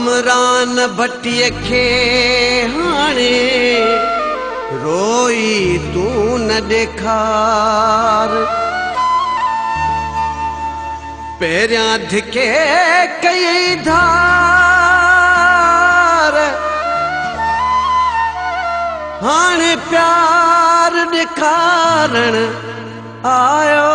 कामरान भटिय खे हाणे रोई तू न ॾेखार। पहिरियां धिके कई धार हाणे प्यार ॾेखारण आयो।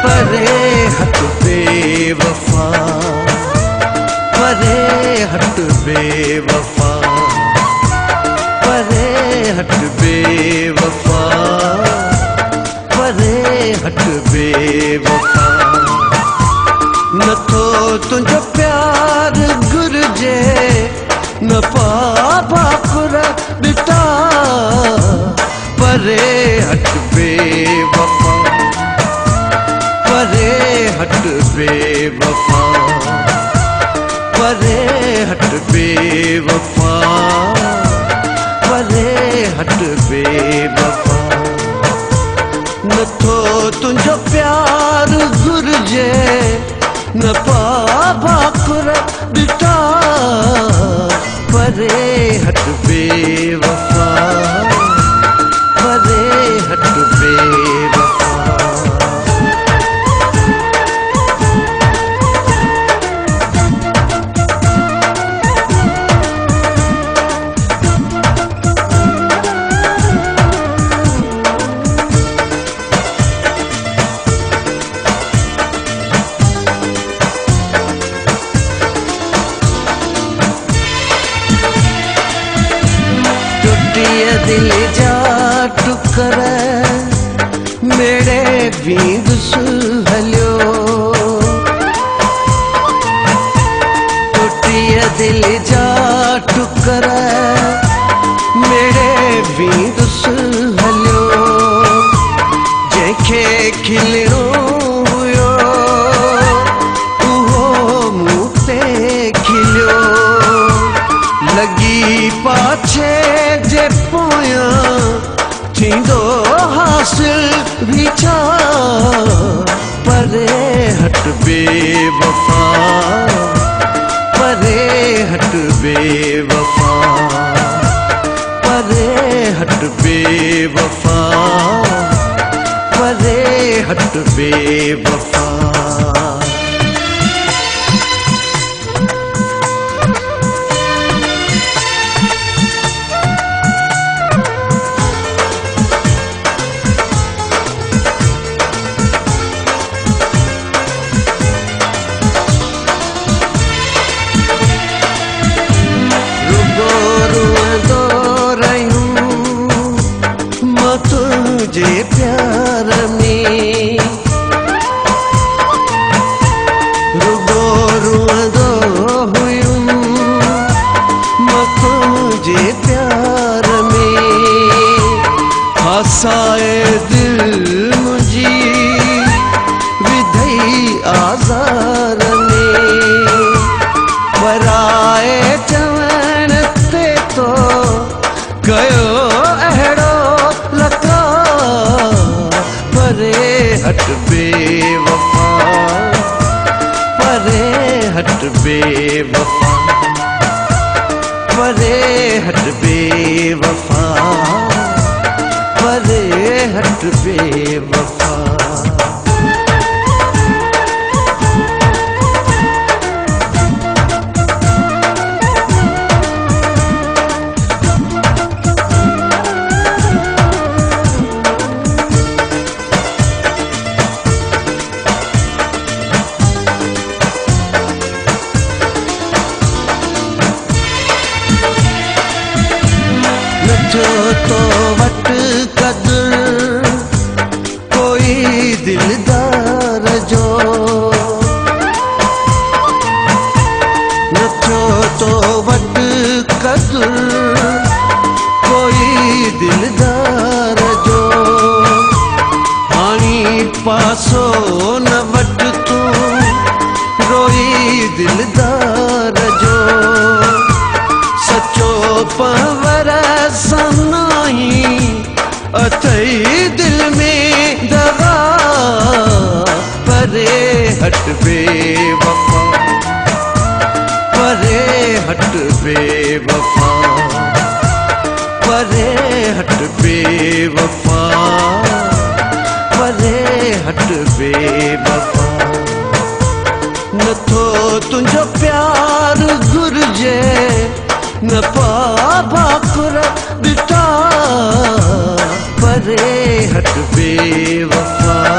परे हट बेवफा, परे हट बेवफा, परे हट बेवफा, परे हट बेवफा। नथो तुझो प्यार घुर्जे न पापुर ॾिठा। परे हट बेवफा, परे हट बेवफा, परे हट बेवफा, परे हट बेवफा। नथो तुझो प्यार घुर्जे न पापुर ॾिठा। परे हट बेवफा, परे हट बेवफा। दिल जा टुकर मेरे विंदुस हलियो। टुटिया दिल जा टुकर मेरे विंदुस हलियो। जंहिंखे खिलणो हुयो उहो मूं ते खिलियो। लगी पाछे जे पोयां थींदो हासिल भी छा। परे हट बेवफा, परे हट बेवफा, परे हट बेवफा, परे हट बेवफा। तुझे प्यार में रुगो रुअंदो हुयुमि मां तुझे प्यार में। फासाए दिल मुंहिंजी विधई आज़ार में। पराए चवण ते तो कयो अहिड़ो लका। परे हट बेवफा, परे हट बेवफा, परे हट बेवफा, परे हट बेवफा। जो तो वट कदर कोई दिलदार जो। नथो तो वट कदर कोई दिलदार जो। हाणी पासो न वट तू रोई दिलदार जो। सचो पवर सनाई अथई दिल में हट बेवफा, परे हट बेवफा, परे हट बेवफा, परे हट बेवफा। नथो तुझो प्यार घुर्जे, न भाकुर ॾिठा, परे हट बेवफा।